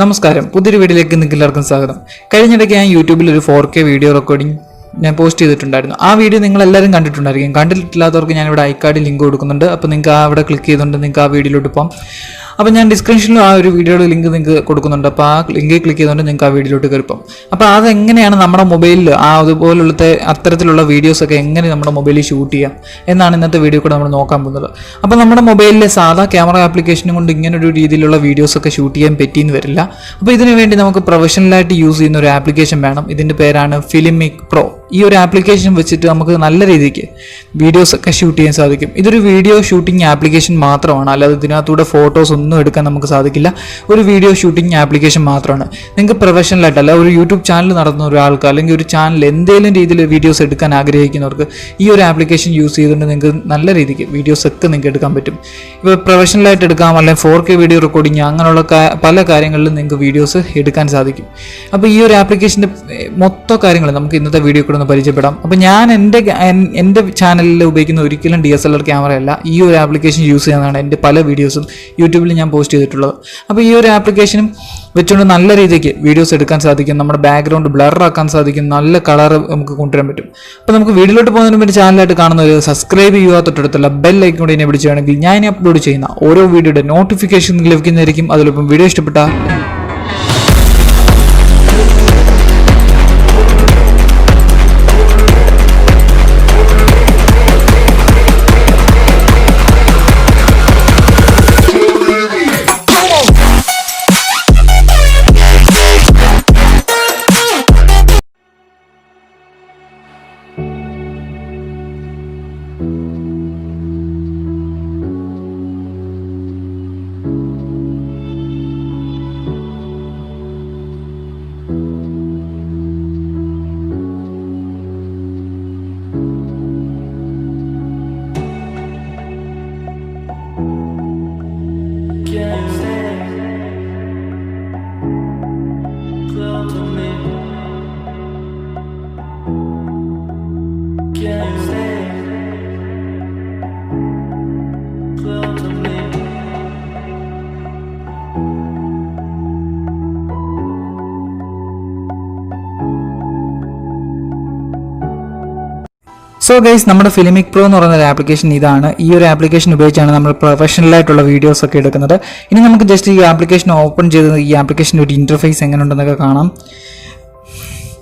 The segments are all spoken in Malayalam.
നമസ്കാരം, പുതിയൊരു വീഡിയോയിലേക്ക് നിങ്ങൾക്ക് എല്ലാവർക്കും സ്വാഗതം. കഴിഞ്ഞിടയ്ക്ക് ഞാൻ യൂട്യൂബിൽ ഒരു 4K വീഡിയോ റെക്കോർഡിംഗ് ഞാൻ പോസ്റ്റ് ചെയ്തിട്ടുണ്ടായിരുന്നു. ആ വീഡിയോ നിങ്ങൾ എല്ലാവരും കണ്ടിട്ടുണ്ടായിരിക്കും. കണ്ടിട്ടില്ലാത്തവർക്ക് ഞാനിവിടെ ഐക്കാർഡിൽ ലിങ്ക് കൊടുക്കുന്നുണ്ട്. അപ്പോൾ നിങ്ങൾക്ക് അവിടെ ക്ലിക്ക് ചെയ്തുകൊണ്ട് നിങ്ങൾക്ക് ആ വീഡിയോയിലോട്ട് പോകാം. അപ്പോൾ ഞാൻ ഡിസ്ക്രിപ്ഷനിലും ആ ഒരു വീഡിയോയുടെ ലിങ്ക് നിങ്ങൾക്ക് കൊടുക്കുന്നുണ്ട്. അപ്പോൾ ആ ലിങ്കിൽ ക്ലിക്ക് ചെയ്തുകൊണ്ട് നിങ്ങൾക്ക് ആ വീഡിയോയിലോട്ട് കയറിപ്പം. അപ്പോൾ അതെങ്ങനെയാണ് നമ്മുടെ മൊബൈലിൽ അതുപോലുള്ളത്തെ അത്തരത്തിലുള്ള വീഡിയോസൊക്കെ എങ്ങനെ നമ്മുടെ മൊബൈലിൽ ഷൂട്ട് ചെയ്യാം എന്നാണ് ഇന്നത്തെ വീഡിയോ കൂടെ നമ്മൾ നോക്കാൻ പോകുന്നത്. അപ്പോൾ നമ്മുടെ മൊബൈലിലെ സാധാ ക്യാമറ ആപ്ലിക്കേഷനും കൊണ്ട് ഇങ്ങനൊരു രീതിയിലുള്ള വീഡിയോസൊക്കെ ഷൂട്ട് ചെയ്യാൻ പറ്റിയെന്ന് വരില്ല. അപ്പോൾ ഇതിനു വേണ്ടി നമുക്ക് പ്രൊഫഷണലായിട്ട് യൂസ് ചെയ്യുന്ന ഒരു ആപ്ലിക്കേഷൻ വേണം. ഇതിൻ്റെ പേരാണ് ഫിലിമിക് പ്രോ. ഈ ഒരു ആപ്ലിക്കേഷൻ വെച്ചിട്ട് നമുക്ക് നല്ല രീതിക്ക് വീഡിയോസൊക്കെ ഷൂട്ട് ചെയ്യാൻ സാധിക്കും. ഇതൊരു വീഡിയോ ഷൂട്ടിംഗ് ആപ്ലിക്കേഷൻ മാത്രമാണ്, അല്ലാതെ ഇതിനകത്തൂടെ ഫോട്ടോസ് ഒന്നും എടുക്കാൻ നമുക്ക് സാധിക്കില്ല. ഒരു വീഡിയോ ഷൂട്ടിംഗ് ആപ്ലിക്കേഷൻ മാത്രമാണ്. നിങ്ങൾക്ക് പ്രൊഫഷണലായിട്ടല്ല, ഒരു യൂട്യൂബ് ചാനൽ നടത്തുന്ന ഒരാൾക്ക് അല്ലെങ്കിൽ ഒരു ചാനൽ എന്തെങ്കിലും രീതിയിൽ വീഡിയോസ് എടുക്കാൻ ആഗ്രഹിക്കുന്നവർക്ക് ഈ ഒരു ആപ്ലിക്കേഷൻ യൂസ് ചെയ്തുകൊണ്ട് നിങ്ങൾക്ക് നല്ല രീതിക്ക് വീഡിയോസ് ഒക്കെ നിങ്ങൾക്ക് എടുക്കാൻ പറ്റും. ഇപ്പോൾ പ്രൊഫഷണലായിട്ട് എടുക്കാം, അല്ലെങ്കിൽ 4K വീഡിയോ റെക്കോർഡിങ്, അങ്ങനെയുള്ള പല കാര്യങ്ങളിലും നിങ്ങൾക്ക് വീഡിയോസ് എടുക്കാൻ സാധിക്കും. അപ്പോൾ ഈ ഒരു ആപ്ലിക്കേഷൻ്റെ മൊത്തം കാര്യങ്ങൾ നമുക്ക് ഇന്നത്തെ വീഡിയോ കൂടെ ഒന്ന് പരിചയപ്പെടാം. അപ്പോൾ ഞാൻ എൻ്റെ ചാനലിൽ ഉപയോഗിക്കുന്ന ഒരിക്കലും DSLR ക്യാമറയല്ല, ഈ ഒരു ആപ്ലിക്കേഷൻ യൂസ് ചെയ്യുന്നതാണ് എൻ്റെ പല വീഡിയോസും യൂട്യൂബിൽ ഞാൻ പോസ്റ്റ് ചെയ്തിട്ടുള്ളത്. അപ്പോൾ ഈ ഒരു ആപ്ലിക്കേഷനും വെച്ചുകൊണ്ട് നല്ല രീതിക്ക് വീഡിയോസ് എടുക്കാൻ സാധിക്കും. നമ്മുടെ ബാക്ക്ഗ്രൗണ്ട് ബ്ലറാക്കാൻ സാധിക്കും. നല്ല കളർ നമുക്ക് കൊണ്ടുവരാൻ പറ്റും. അപ്പോൾ നമുക്ക് വീഡിയോയിലോട്ട് പോകുന്നതിന് വേണ്ടി ചാനലായിട്ട് കാണുന്നവർ സബ്സ്ക്രൈബ് ചെയ്യുക, തൊട്ടടുത്തുള്ള ബെൽ ഐക്കൺ കൂടി എന്നെ വിളിക്കുകയാണെങ്കിൽ ഞാൻ അപ്ലോഡ് ചെയ്യുന്ന ഓരോ വീഡിയോയുടെ നോട്ടിഫിക്കേഷൻ ലഭിക്കുന്നതായിരിക്കും. അതിലൊപ്പം വീഡിയോ ഇഷ്ടപ്പെട്ടാൽ സോ ഗൈസ്, നമ്മുടെ ഫിലിമിക് പ്രോ എന്ന് പറയുന്ന ഒരു ആപ്ലിക്കേഷൻ ഇതാണ്. ഈ ഒരു ആപ്ലിക്കേഷൻ ഉപയോഗിച്ചാണ് നമ്മൾ പ്രൊഫഷണലായിട്ടുള്ള വീഡിയോസ് ഒക്കെ എടുക്കുന്നത്. ഇനി നമുക്ക് ജസ്റ്റ് ഈ ആപ്ലിക്കേഷൻ ഓപ്പൺ ചെയ്ത് ഈ ആപ്ലിക്കേഷൻ്റെ ഒരു ഇൻ്റർഫേസ് എങ്ങനെ ഉണ്ടെന്നൊക്കെ കാണാം.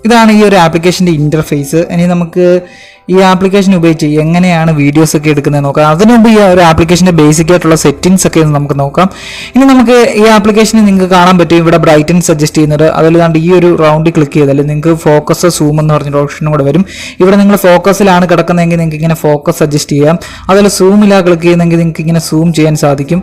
ഇതാണ് ഈ ഒരു ആപ്ലിക്കേഷൻ്റെ ഇൻ്റർഫേസ്. ഇനി നമുക്ക് ഈ ആപ്ലിക്കേഷൻ ഉപയോഗിച്ച് എങ്ങനെയാണ് വീഡിയോസ് ഒക്കെ എടുക്കുന്നത് നോക്കാം. അതിനുമുമ്പ് ഈ ഒരു ആപ്ലിക്കേഷൻ്റെ ബേസിക് ആയിട്ടുള്ള സെറ്റിംഗ്സ് ഒക്കെ നമുക്ക് നോക്കാം. ഇനി നമുക്ക് ഈ ആപ്ലിക്കേഷനിൽ നിങ്ങൾക്ക് കാണാൻ പറ്റും ഇവിടെ ബ്രൈറ്റൻസ് സജസ്റ്റ് ചെയ്യുന്നത്. അതിൽ ഈ ഒരു റൗണ്ടിൽ ക്ലിക്ക് ചെയ്താൽ നിങ്ങൾക്ക് ഫോക്കസ് സൂം എന്ന് പറഞ്ഞൊരു ഓപ്ഷനും കൂടെ വരും. ഇവിടെ നിങ്ങൾ ഫോക്കസിലാണ് കിടക്കുന്നതെങ്കിൽ നിങ്ങൾക്ക് ഇങ്ങനെ ഫോക്കസ് സജസ്റ്റ് ചെയ്യാം. അതിൽ സൂമിലാണ് ക്ലിക്ക് ചെയ്യുന്നതെങ്കിൽ നിങ്ങൾക്ക് ഇങ്ങനെ സൂം ചെയ്യാൻ സാധിക്കും.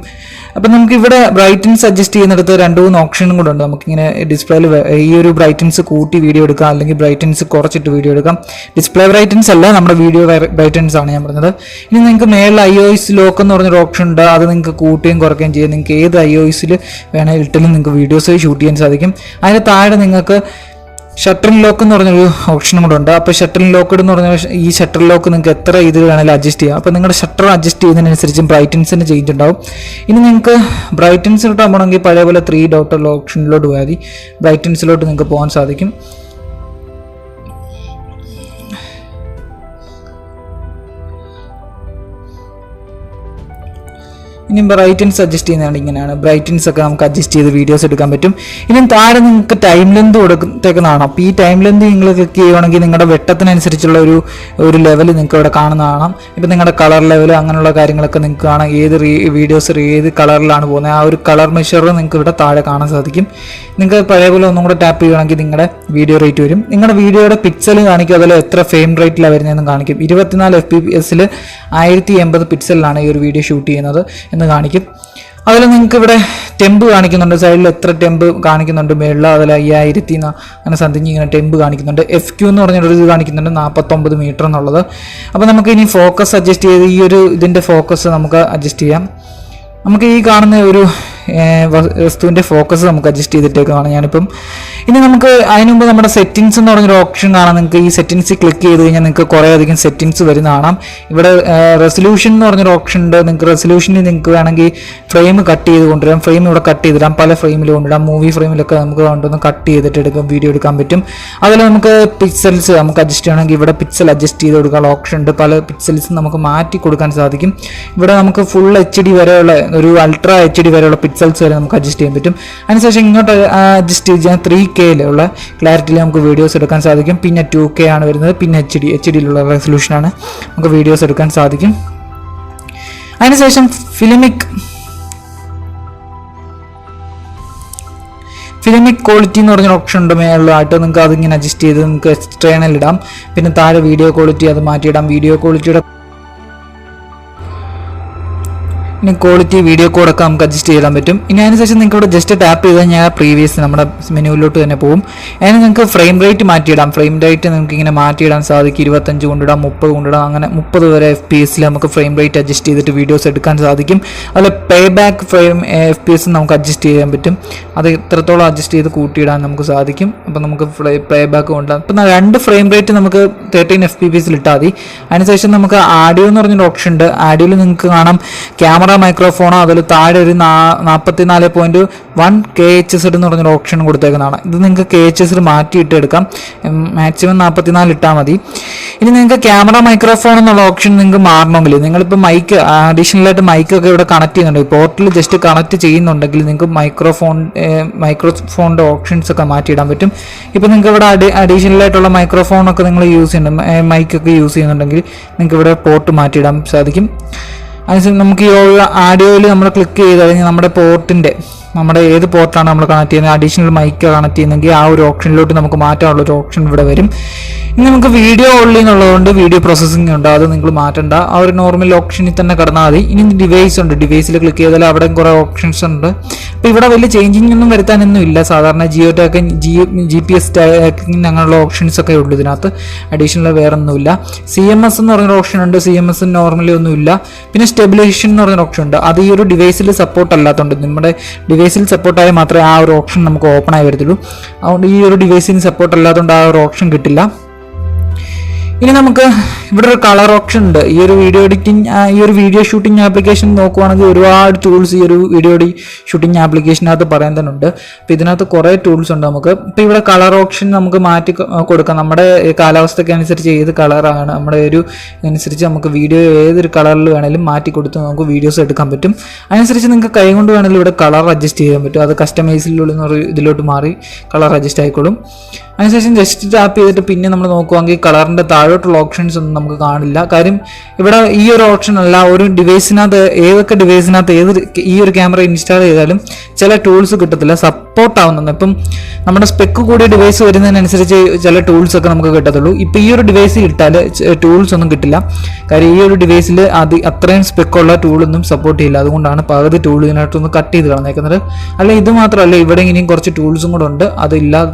അപ്പം നമുക്ക് ഇവിടെ ബ്രൈറ്റൻസ് അഡ്ജസ്റ്റ് ചെയ്യുന്നിടത്ത് 2-3 ഓപ്ഷനും കൂടെ ഉണ്ട്. നമുക്കിങ്ങനെ ഡിസ്പ്ലേയിൽ ഈ ഒരു ബ്രൈറ്റൻസ് കൂട്ടി വീഡിയോ എടുക്കാം, അല്ലെങ്കിൽ ബ്രൈറ്റൻസ് കുറച്ചിട്ട് വീഡിയോ എടുക്കാം. ഡിസ്പ്ലേ ബ്രൈറ്റൻസ് അല്ല, നമ്മുടെ വീഡിയോ ബ്രൈറ്റൻസ് ആണ് ഞാൻ പറഞ്ഞത്. ഇനി നിങ്ങൾക്ക് മേളിൽ iOS ലോക്ക് എന്ന് പറഞ്ഞൊരു ഓപ്ഷൻ ഉണ്ട്. അത് നിങ്ങൾക്ക് കൂട്ടുകയും കുറയ്ക്കുകയും ചെയ്യാം. നിങ്ങൾക്ക് ഏത് iOS വേണമെങ്കിൽ ഇട്ടാലും നിങ്ങൾക്ക് വീഡിയോസ് ഷൂട്ട് ചെയ്യാൻ സാധിക്കും. അതിന് താഴെ നിങ്ങൾക്ക് ഷട്ടർ ലോക്ക് എന്ന് പറഞ്ഞൊരു ഓപ്ഷനും കൂടെ ഉണ്ട്. അപ്പോൾ ഷട്ടർ ലോക്ക് എന്ന് പറഞ്ഞ ഈ ഷട്ടർ ലോക്ക് നിങ്ങൾക്ക് എത്ര ഇതിൽ വേണമെങ്കിലും അഡ്ജസ്റ്റ് ചെയ്യാം. അപ്പോൾ നിങ്ങളുടെ ഷട്ടർ അഡ്ജസ്റ്റ് ചെയ്യുന്നതിനനുസരിച്ച് ബ്രൈറ്റൻസിന് ചേഞ്ച് ഉണ്ടാവും. ഇനി നിങ്ങൾക്ക് ബ്രൈറ്റൻസിലോട്ട് പോകണമെങ്കിൽ പഴയ പോലെ 3 ഡോട്ടുള്ള ഓപ്ഷനിലോട്ട് പോയാൽ മതി. ബ്രൈറ്റൻസിലോട്ട് നിങ്ങൾക്ക് പോകാൻ സാധിക്കും. ഇനി ബ്രൈറ്റൻസ് അഡ്ജസ്റ്റ് ചെയ്യുന്നതാണ് ഇങ്ങനെയാണ്. ബ്രൈറ്റൻസ് ഒക്കെ നമുക്ക് അഡ്ജസ്റ്റ് ചെയ്ത് വീഡിയോസ് എടുക്കാൻ പറ്റും. ഇനി താഴെ നിങ്ങൾക്ക് ടൈം ലെന്ത് കൊടുത്തേക്കുന്നതാണ്. അപ്പോൾ ഈ ടൈം ലെന്ത് നിങ്ങൾ ക്ലിക്ക് ചെയ്യുകയാണെങ്കിൽ നിങ്ങളുടെ വെട്ടത്തിനനുസരിച്ചുള്ള ഒരു ലെവൽ നിങ്ങൾക്ക് ഇവിടെ കാണുന്നതാണ്. ഇപ്പം നിങ്ങളുടെ കളർ ലെവൽ അങ്ങനെയുള്ള കാര്യങ്ങളൊക്കെ നിങ്ങൾക്ക് കാണാം. ഏത് വീഡിയോസ് ഏത് കളറിലാണ് പോകുന്നത് ആ ഒരു കളർ മെഷർ നിങ്ങൾക്ക് ഇവിടെ താഴെ കാണാൻ സാധിക്കും. നിങ്ങൾക്ക് പഴയ പോലെ ഒന്നും കൂടെ ടാപ്പ് ചെയ്യുകയാണെങ്കിൽ നിങ്ങളുടെ വീഡിയോ റേറ്റ് വരും. നിങ്ങളുടെ വീഡിയോയുടെ പിക്സൽ കാണിക്കും, അതിൽ എത്ര ഫ്രെയിം റേറ്റിലാണ് വരുന്നതെന്ന് കാണിക്കും. 24 FPS 1080 പിക്സലിലാണ് ഈ ഒരു വീഡിയോ ഷൂട്ട് ചെയ്യുന്നത് എന്ന് കാണിക്കും. അതിൽ നിങ്ങൾക്ക് ഇവിടെ ടെമ്പ് കാണിക്കുന്നുണ്ട്. സൈഡിൽ എത്ര ടെമ്പ് കാണിക്കുന്നുണ്ട്, മേളിൽ അതിൽ 5000 അങ്ങനെ സംതിങ് ഇങ്ങനെ ടെമ്പ് കാണിക്കുന്നുണ്ട്. FQ എന്ന് പറഞ്ഞൊരു ഇത് കാണിക്കുന്നുണ്ട് 49 മീറ്റർ എന്നുള്ളത്. അപ്പോൾ നമുക്ക് ഇനി ഫോക്കസ് അഡ്ജസ്റ്റ് ചെയ്ത് ഇതിൻ്റെ ഫോക്കസ് നമുക്ക് അഡ്ജസ്റ്റ് ചെയ്യാം. നമുക്ക് ഈ കാണുന്ന ഒരു വസ്തുവിൻ്റെ ഫോക്കസ് നമുക്ക് അഡ്ജസ്റ്റ് ചെയ്തിട്ടേക്കാണ് ഞാനിപ്പം. ഇനി നമുക്ക് അതിന് മുമ്പ് നമ്മുടെ സെറ്റിങ്സ് എന്ന് പറഞ്ഞൊരു ഓപ്ഷൻ കാണാം. നിങ്ങൾക്ക് ഈ സെറ്റിങ്സ് ക്ലിക്ക് ചെയ്ത് കഴിഞ്ഞാൽ നിങ്ങൾക്ക് കുറേ അധികം സെറ്റിങ്സ് വരുന്ന കാണാം. ഇവിടെ റെസൊല്യൂഷൻ എന്ന് പറഞ്ഞൊരു ഓപ്ഷൻ ഉണ്ട്. നിങ്ങൾക്ക് റെസൊല്യൂഷനിൽ നിങ്ങൾക്ക് വേണമെങ്കിൽ ഫ്രെയിം കട്ട് ചെയ്ത് കൊണ്ടുവരാം. ഫ്രെയിം ഇവിടെ കട്ട് ചെയ്തിടാം, പല ഫ്രെയിമിൽ കൊണ്ടിടാം. മൂവി ഫ്രെയിമിലൊക്കെ നമുക്ക് കൊണ്ടുവന്ന് കട്ട് ചെയ്തിട്ട് വീഡിയോ എടുക്കാൻ പറ്റും. അതുപോലെ നമുക്ക് പിക്സൽസ് നമുക്ക് അഡ്ജസ്റ്റ് ചെയ്യണമെങ്കിൽ ഇവിടെ പിക്സൽ അഡ്ജസ്റ്റ് ചെയ്ത് കൊടുക്കാനുള്ള ഓപ്ഷൻ ഉണ്ട്. പല പിക്സൽസ് നമുക്ക് മാറ്റി കൊടുക്കാൻ സാധിക്കും. ഇവിടെ നമുക്ക് ഫുൾ HD വരെയുള്ള ഒരു അൾട്രാ HD വരെയുള്ള പിക്സൽസ് വരെ നമുക്ക് അഡ്ജസ്റ്റ് ചെയ്യാൻ പറ്റും. അതിനുശേഷം ഇങ്ങോട്ട് അഡ്ജസ്റ്റ് ചെയ്ത് 3Kയിലുള്ള ക്ലാരിറ്റിയിൽ നമുക്ക് വീഡിയോസ് എടുക്കാൻ സാധിക്കും. പിന്നെ 2K ആണ് വരുന്നത്. പിന്നെ HDയിലുള്ള റെസൊല്യൂഷനാണ് നമുക്ക് വീഡിയോസ് എടുക്കാൻ സാധിക്കും. അതിനുശേഷം ഫിലിമിക് ക്വാളിറ്റി എന്ന് പറഞ്ഞൊരു ഓപ്ഷൻ ഉണ്ട് മേളിലായിട്ട്. നിങ്ങൾക്ക് അതിങ്ങനെ അഡ്ജസ്റ്റ് ചെയ്ത് നിങ്ങൾക്ക് എക്സ്റ്റേണൽ ഇടാം. പിന്നെ താഴെ വീഡിയോ ക്വാളിറ്റി അത് മാറ്റിയിടാം. വീഡിയോ ക്വാളിറ്റിയുടെ ഇനി ക്വാളിറ്റി വീഡിയോ കോഡൊക്കെ നമുക്ക് അഡ്ജസ്റ്റ് ചെയ്യാൻ പറ്റും. ഇനി അതിനുശേഷം നിങ്ങൾക്ക് ഇവിടെ ജസ്റ്റ് ടാപ്പ് ചെയ്ത് കഴിഞ്ഞാൽ പ്രീവിയസ് നമ്മുടെ മെനുവിലോട്ട് തന്നെ പോകും. അതിന് നിങ്ങൾക്ക് ഫ്രെയിം റേറ്റ് മാറ്റിയിടാം. ഫ്രെയിം റേറ്റ് നമുക്ക് ഇങ്ങനെ മാറ്റിയിടാൻ സാധിക്കും. 25 കൊണ്ടിടാം, 30 കൊണ്ടിടാം. അങ്ങനെ 30 വരെ FPS നമുക്ക് ഫ്രെയിം റേറ്റ് അഡ്ജസ്റ്റ് ചെയ്തിട്ട് വീഡിയോസ് എടുക്കാൻ സാധിക്കും. അതുപോലെ പേ ബാക്ക് ഫ്രെയിം FPS നമുക്ക് അഡ്ജസ്റ്റ് ചെയ്യാൻ പറ്റും. അത് എത്രത്തോളം അഡ്ജസ്റ്റ് ചെയ്ത് കൂട്ടിയിടാൻ നമുക്ക് സാധിക്കും. അപ്പോൾ നമുക്ക് പ്ലേ ബാക്ക് കൊണ്ടുപോകാം. ഇപ്പം 2 ഫ്രെയിം റേറ്റ് നമുക്ക് 13 FPS ഇട്ടാൽ മതി. അതിനുശേഷം നമുക്ക് ആഡിയോ എന്ന് പറഞ്ഞൊരു ഓപ്ഷൻ ഉണ്ട്. ആഡിയോയിൽ നിങ്ങൾക്ക് കാണാം ക്യാമറ മൈക്രോഫോണോ അതിൽ താഴെ ഒരു 44.1 kHz എന്ന് പറഞ്ഞൊരു ഓപ്ഷൻ കൊടുത്തേക്കുന്നതാണ്. ഇത് നിങ്ങൾക്ക് KHZ മാറ്റിയിട്ട് എടുക്കാം. മാക്സിമം 44 ഇട്ടാൽ മതി. ഇനി നിങ്ങൾക്ക് ക്യാമറ മൈക്രോഫോൺ എന്നുള്ള ഓപ്ഷൻ നിങ്ങൾക്ക് മാറണമെങ്കിൽ നിങ്ങളിപ്പോൾ മൈക്ക് അഡീഷണലായിട്ട് മൈക്കൊക്കെ ഇവിടെ കണക്ട് ചെയ്യുന്നുണ്ട്. പോർട്ടിൽ ജസ്റ്റ് കണക്ട് ചെയ്യുന്നുണ്ടെങ്കിൽ നിങ്ങൾക്ക് മൈക്രോഫോണിൻ്റെ ഓപ്ഷൻസ് ഒക്കെ മാറ്റിയിടാൻ പറ്റും. ഇപ്പോൾ നിങ്ങൾക്ക് ഇവിടെ അഡീഷണലായിട്ടുള്ള മൈക്രോഫോണൊക്കെ നിങ്ങൾ യൂസ് ചെയ്യുന്നുണ്ട്, മൈക്കൊക്കെ യൂസ് ചെയ്യുന്നുണ്ടെങ്കിൽ നിങ്ങൾക്ക് ഇവിടെ പോർട്ട് മാറ്റിയിടാൻ സാധിക്കും. അതിനുശേഷം നമുക്ക് ഈ ആഡിയോയിൽ നമ്മൾ ക്ലിക്ക് ചെയ്ത് കഴിഞ്ഞാൽ നമ്മുടെ ഏത് പോർട്ടാണ് നമ്മൾ കണക്ട് ചെയ്യുന്നത്, അഡീഷണൽ മൈക്ക് കണക്ട് ചെയ്യുന്നെങ്കിൽ ആ ഒരു ഓപ്ഷനിലോട്ട് നമുക്ക് മാറ്റാനുള്ള ഒരു ഓപ്ഷൻ ഇവിടെ വരും. ഇനി നമുക്ക് വീഡിയോ ഓൺലി എന്നുള്ളതുകൊണ്ട് വീഡിയോ പ്രോസസ്സിംഗ് ഉണ്ട്, അത് നിങ്ങൾ മാറ്റണ്ട. ആ ഒരു നോർമൽ ഓപ്ഷനിൽ തന്നെ കിടന്നാൽ മതി. ഇനി ഡിവൈസ് ഉണ്ട്, ഡിവൈസിൽ ക്ലിക്ക് ചെയ്താൽ അവിടെ കുറേ ഓപ്ഷൻസ് ഉണ്ട്. അപ്പോൾ ഇവിടെ വലിയ ചേഞ്ചിങ് ഒന്നും വരുത്താനൊന്നും ഇല്ല. സാധാരണ ജിയോ ടാക്കിങ് GPS ടാക്കിങ് അങ്ങനെയുള്ള ഓപ്ഷൻസ് ഒക്കെ ഉള്ളൂ ഇതിനകത്ത്. അഡീഷണൽ വേറെ ഒന്നുമില്ല. CMS എന്ന് പറഞ്ഞൊരു ഓപ്ഷൻ ഉണ്ട്. CMS നോർമലി ഒന്നുമില്ല. പിന്നെ സ്റ്റെബിലൈസേഷൻ എന്ന് പറഞ്ഞൊരു ഓപ്ഷൻ ഉണ്ട്. അത് ഈ ഒരു ഡിവൈസിൽ സപ്പോർട്ട് അല്ലാത്തതുകൊണ്ട് നമ്മുടെ ഡിവൈസിൽ സപ്പോർട്ടായി മാത്രമേ ആ ഒരു ഓപ്ഷൻ നമുക്ക് ഓപ്പൺ ആയി വരത്തുള്ളൂ. അതുകൊണ്ട് ഈ ഒരു ഡിവൈസിന് സപ്പോർട്ട് അല്ലാത്തതുകൊണ്ട് ആ ഒരു ഓപ്ഷൻ കിട്ടില്ല. ഇനി നമുക്ക് ഇവിടെ ഒരു കളർ ഓപ്ഷൻ ഉണ്ട്. ഈ ഒരു വീഡിയോ ഷൂട്ടിംഗ് ആപ്ലിക്കേഷൻ നോക്കുവാണെങ്കിൽ ഒരുപാട് ടൂൾസ് ഈ ഒരു വീഡിയോ ഷൂട്ടിംഗ് ആപ്ലിക്കേഷനകത്ത് പറയാൻ തന്നെ ഉണ്ട്. അപ്പോൾ ഇതിനകത്ത് കുറേ ടൂൾസ് ഉണ്ട് നമുക്ക്. ഇപ്പോൾ ഇവിടെ കളർ ഓപ്ഷൻ നമുക്ക് മാറ്റി കൊടുക്കാം. നമ്മുടെ കാലാവസ്ഥയ്ക്ക് അനുസരിച്ച് ഏത് കളറാണ് നമ്മുടെ ഒരു അനുസരിച്ച് നമുക്ക് വീഡിയോ ഏതൊരു കളറിൽ വേണമെങ്കിലും മാറ്റി കൊടുത്ത് നമുക്ക് വീഡിയോസ് എടുക്കാൻ പറ്റും. അതിനനുസരിച്ച് നിങ്ങൾക്ക് കൈ കൊണ്ട് വേണമെങ്കിലും ഇവിടെ കളർ അഡ്ജസ്റ്റ് ചെയ്യാൻ പറ്റും. അത് കസ്റ്റമൈസിലുള്ള ഇതിലോട്ട് മാറി കളർ അഡ്ജസ്റ്റ് ആയിക്കോളും. അതിനുശേഷം ജസ്റ്റ് ടാപ്പ് ചെയ്തിട്ട് പിന്നെ നമ്മൾ നോക്കുവാണെങ്കിൽ കളറിൻ്റെ താഴോട്ടുള്ള ഓപ്ഷൻസ് ഒന്നും നമുക്ക് കാണില്ല. കാര്യം ഇവിടെ ഈ ഒരു ഓപ്ഷൻ അല്ല, ഒരു ഡിവൈസിനകത്ത് ഏതൊക്കെ ഡിവൈസിനകത്ത് ഈ ഒരു ക്യാമറ ഇൻസ്റ്റാൾ ചെയ്താലും ചില ടൂൾസ് കിട്ടത്തില്ല, സപ്പോർട്ട് ആവുന്നുണ്ട്. ഇപ്പം നമ്മുടെ സ്പെക്ക് കൂടിയ ഡിവൈസ് വരുന്നതിനനുസരിച്ച് ചില ടൂൾസ് ഒക്കെ നമുക്ക് കിട്ടത്തുള്ളൂ. ഇപ്പം ഈ ഒരു ഡിവൈസിൽ ഇട്ടാൽ ടൂൾസ് ഒന്നും കിട്ടില്ല. കാര്യം ഈ ഒരു ഡിവൈസിൽ അത്രയും സ്പെക്കുള്ള ടൂളൊന്നും സപ്പോർട്ട് ചെയ്യില്ല. അതുകൊണ്ടാണ് പകുതി ടൂൾ ഇതിനകത്തൊന്ന് കട്ട് ചെയ്ത് കളഞ്ഞേക്കുന്നത്. അല്ല ഇത് മാത്രമല്ല, ഇവിടെ ഇനിയും കുറച്ച് ടൂൾസും കൂടെ ഉണ്ട്, അതില്ല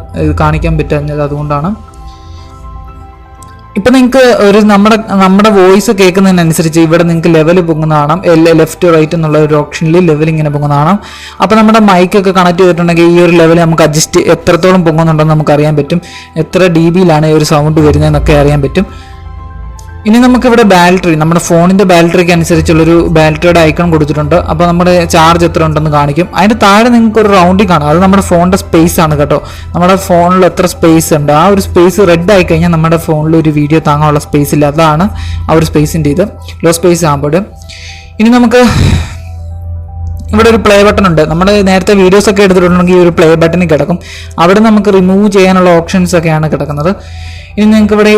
കാണിക്കാൻ പറ്റാഞ്ഞത്. അതുകൊണ്ടാണ്. ഇപ്പം നിങ്ങൾക്ക് ഒരു നമ്മുടെ വോയിസ് കേൾക്കുന്നതിനനുസരിച്ച് ഇവിടെ നിങ്ങൾക്ക് ലെവൽ പൊങ്ങുന്ന കാണാം. ലെഫ്റ്റ് റൈറ്റ് എന്നുള്ള ഒരു ഓപ്ഷനിൽ ലെവൽ ഇങ്ങനെ പൊങ്ങുന്ന കാണാം. അപ്പോൾ നമ്മുടെ മൈക്കൊക്കെ കണക്ട് ചെയ്തിട്ടുണ്ടെങ്കിൽ ഈ ഒരു ലെവൽ നമുക്ക് അഡ്ജസ്റ്റ് എത്രത്തോളം പൊങ്ങുന്നുണ്ടെന്ന് നമുക്ക് അറിയാൻ പറ്റും. എത്ര dBയിലാണ് ഈ ഒരു സൗണ്ട് വരുന്നതെന്നൊക്കെ അറിയാൻ പറ്റും. ഇനി നമുക്കിവിടെ ബാറ്ററി, നമ്മുടെ ഫോണിൻ്റെ ബാറ്ററിക്ക് അനുസരിച്ചുള്ളൊരു ബാറ്ററിയുടെ ഐക്കൺ കൊടുത്തിട്ടുണ്ട്. അപ്പോൾ നമ്മുടെ ചാർജ് എത്ര ഉണ്ടെന്ന് കാണിക്കും. അതിൻ്റെ താഴെ നിങ്ങൾക്ക് ഒരു റൗണ്ടിൽ കാണാം, അത് നമ്മുടെ ഫോണിൻ്റെ സ്പേസ് ആണ് കേട്ടോ. നമ്മുടെ ഫോണിൽ എത്ര സ്പേസ് ഉണ്ട്, ആ ഒരു സ്പേസ് റെഡ് ആയി കഴിഞ്ഞാൽ നമ്മുടെ ഫോണിൽ ഒരു വീഡിയോ താങ്ങാനുള്ള സ്പേസ് ഇല്ല. അതാണ് ആ ഒരു സ്പേസിൻ്റെ ഇത്, ലോ സ്പേസ് ആകുമ്പോൾ. ഇനി നമുക്ക് ഇവിടെ ഒരു പ്ലേ ബട്ടൺ ഉണ്ട്. നമ്മൾ നേരത്തെ വീഡിയോസ് ഒക്കെ എടുത്തിട്ടുണ്ടെങ്കിൽ ഈ ഒരു പ്ലേ ബട്ടണിൽ കിടക്കും. അവിടെ നമുക്ക് റിമൂവ് ചെയ്യാനുള്ള ഓപ്ഷൻസ് ഒക്കെയാണ് കിടക്കുന്നത്. ഇനി നിങ്ങൾക്ക് ഇവിടെ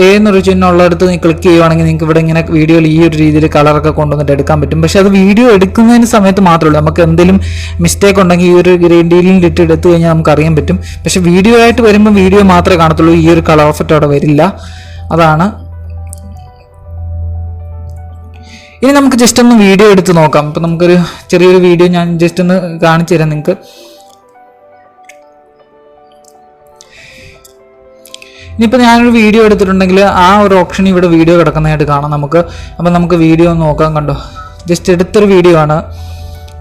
എന്നൊരു ചിഹ്നം ഉള്ളിടത്ത് ക്ലിക്ക് ചെയ്യുവാണെങ്കിൽ നിങ്ങൾക്ക് ഇവിടെ ഇങ്ങനെ വീഡിയോയിൽ ഈ ഒരു രീതിയിൽ കളറൊക്കെ കൊണ്ടുവന്നിട്ട് എടുക്കാൻ പറ്റും. പക്ഷെ അത് വീഡിയോ എടുക്കുന്നതിന് സമയത്ത് മാത്രമല്ല, നമുക്ക് എന്തെങ്കിലും മിസ്റ്റേക്ക് ഉണ്ടെങ്കിൽ ഈ ഒരു ഗ്രേഡിയിൽ ഇട്ട് എടുത്തു കഴിഞ്ഞാൽ നമുക്ക് അറിയാൻ പറ്റും. പക്ഷെ വീഡിയോ ആയിട്ട് വരുമ്പോൾ വീഡിയോ മാത്രമേ കാണത്തുള്ളൂ, ഈ ഒരു കളർ എഫക്റ്റ് അവിടെ വരില്ല. അതാണ്. ഇനി നമുക്ക് ജസ്റ്റ് ഒന്ന് വീഡിയോ എടുത്ത് നോക്കാം. ഇപ്പം നമുക്കൊരു ചെറിയൊരു വീഡിയോ ഞാൻ ജസ്റ്റ് ഒന്ന് കാണിച്ചു തരാം നിങ്ങൾക്ക്. ഇനിയിപ്പോൾ ഞാനൊരു വീഡിയോ എടുത്തിട്ടുണ്ടെങ്കിൽ ആ ഒരു ഓപ്ഷൻ ഇവിടെ വീഡിയോ കിടക്കുന്നതായിട്ട് കാണാം നമുക്ക്. അപ്പം നമുക്ക് വീഡിയോ ഒന്ന് നോക്കാം. കണ്ടോ, ജസ്റ്റ് എടുത്തൊരു വീഡിയോ ആണ്.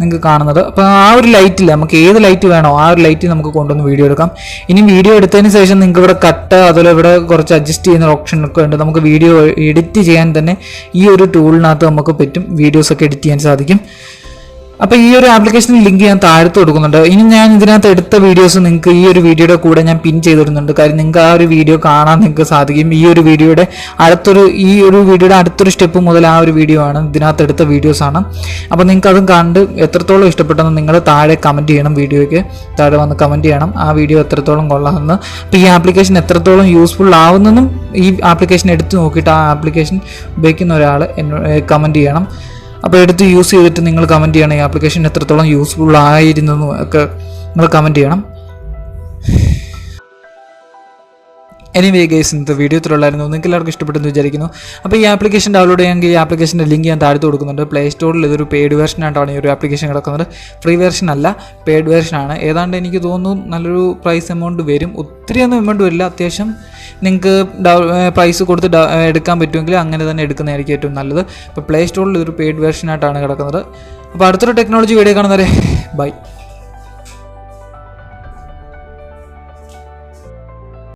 നിങ്ങൾക്ക് കാണുന്നത്. അപ്പോൾ ആ ഒരു ലൈറ്റിൽ നമുക്ക് ഏത് ലൈറ്റ് വേണോ ആ ഒരു ലൈറ്റിൽ നമുക്ക് കൊണ്ടുവന്ന് വീഡിയോ എടുക്കാം. ഇനി വീഡിയോ എടുത്തതിന് ശേഷം നിങ്ങൾക്ക് ഇവിടെ കട്ട് അതുപോലെ ഇവിടെ കുറച്ച് അഡ്ജസ്റ്റ് ചെയ്യുന്ന ഓപ്ഷനൊക്കെ ഉണ്ട്. നമുക്ക് വീഡിയോ എഡിറ്റ് ചെയ്യാൻ തന്നെ ഈ ഒരു ടൂളിനകത്ത് നമുക്ക് പറ്റും, വീഡിയോസൊക്കെ എഡിറ്റ് ചെയ്യാൻ സാധിക്കും. അപ്പോൾ ഈ ഒരു ആപ്ലിക്കേഷൻ ലിങ്ക് ഞാൻ താഴത്ത് കൊടുക്കുന്നുണ്ട്. ഇനി ഞാൻ ഇതിനകത്ത് എടുത്ത വീഡിയോസ് നിങ്ങൾക്ക് ഈ ഒരു വീഡിയോയുടെ കൂടെ ഞാൻ പിൻ ചെയ്തിടുന്നുണ്ട്. കാര്യം നിങ്ങൾക്ക് ആ ഒരു വീഡിയോ കാണാൻ നിങ്ങൾക്ക് സാധിക്കും. ഈ ഒരു വീഡിയോയുടെ അടുത്തൊരു സ്റ്റെപ്പ് മുതൽ ആ ഒരു വീഡിയോ ആണ് ഇതിനകത്ത് എടുത്ത വീഡിയോസാണ്. അപ്പോൾ നിങ്ങൾക്ക് അതും കണ്ട് എത്രത്തോളം ഇഷ്ടപ്പെട്ടെന്ന് നിങ്ങൾ താഴെ കമൻറ്റ് ചെയ്യണം. വീഡിയോയ്ക്ക് താഴെ വന്ന് കമൻറ്റ് ചെയ്യണം ആ വീഡിയോ എത്രത്തോളം കൊള്ളാമെന്ന്. അപ്പോൾ ഈ ആപ്ലിക്കേഷൻ എത്രത്തോളം യൂസ്ഫുൾ ആവുന്നതെന്നും ഈ ആപ്ലിക്കേഷൻ എടുത്ത് നോക്കിയിട്ട് ആ ആപ്ലിക്കേഷൻ ഉപയോഗിക്കുന്ന ഒരാൾ കമൻറ്റ് ചെയ്യണം. അപ്പോൾ എടുത്ത് യൂസ് ചെയ്തിട്ട് നിങ്ങൾ കമൻറ്റ് ചെയ്യണം ഈ ആപ്ലിക്കേഷൻ എത്രത്തോളം യൂസ്ഫുൾ ആയിരുന്നെന്നും ഒക്കെ നിങ്ങൾ കമൻറ്റ് ചെയ്യണം. എനിവേ ഗൈസ്, ഇന്നത്തെ വീഡിയോ ഇത്രയുള്ളായിരുന്നു. നിങ്ങൾക്ക് എല്ലാവർക്കും ഇഷ്ടപ്പെട്ടെന്ന് വിചാരിക്കുന്നു. അപ്പോൾ ഈ ആപ്ലിക്കേഷൻ ഡൗൺലോഡ് ചെയ്യാമെങ്കിൽ ഈ ആപ്ലിക്കേഷൻ്റെ ലിങ്ക് ഞാൻ താഴത്ത് കൊടുക്കുന്നുണ്ട്. പ്ലേ സ്റ്റോറിൽ ഇതൊരു പെയ്ഡ് വേർഷനായിട്ടാണ് ഈ ഒരു ആപ്ലിക്കേഷൻ കിടക്കുന്നത്. ഫ്രീ വേർഷൻ അല്ല, പെയ്ഡ് വേർഷനാണ്. ഏതാണ്ട് എനിക്ക് തോന്നുന്നു നല്ലൊരു പ്രൈസ് എമൗണ്ട് വരും. ഒത്തിരിയൊന്നും എമൗണ്ട് വരില്ല. അത്യാവശ്യം നിങ്ങൾക്ക് പ്രൈസ് കൊടുത്ത് എടുക്കാൻ പറ്റുമെങ്കിൽ അങ്ങനെ തന്നെ എടുക്കുന്നതായിരിക്കും ഏറ്റവും നല്ലത്. അപ്പോൾ പ്ലേ സ്റ്റോറിൽ ഇതൊരു പെയ്ഡ് വേർഷനായിട്ടാണ് കിടക്കുന്നത്. അപ്പോൾ അടുത്തൊരു ടെക്നോളജി വീഡിയോ കാണുന്നവരെ ബൈ.